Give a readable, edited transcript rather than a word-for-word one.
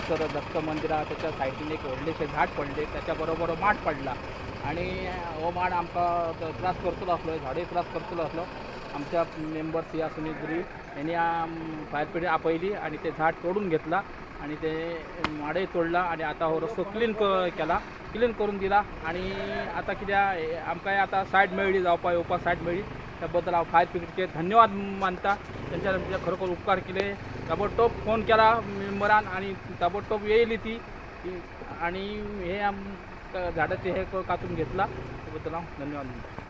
हांगासर दत्त मंदिरा त्याच्या सायडीन एक व्हडलेशें झाड पडले, त्याच्याबरोबर माड पडला आणि हो माड आमकां त्रास करतलो आसलो, झाडूय त्रास करतलो आसलो. आमच्या मेंबर सिया सुनीद्री यांनी फायर ब्रिगेड आपयली आणि ते झाड तोडून घेतला आणि ते माडय तोडला आणि आता हो रस्तो क्लीन करून दिला. आणि आता कित्याक आमकां आता सायड मेळ्ळी, जावपा येवपा सायड मेळ्ळी, त्याबद्दल हांव फायर ब्रिगेडचे धन्यवाद मानता. त्यांच्या खरोखर उपकार केले. ताबडतोब फोन केला मेंबरान आणि ताबडतोब येयली ती आणि हे झाडाचे हे कातून घेतला. त्याबद्दल हांव धन्यवाद मानता.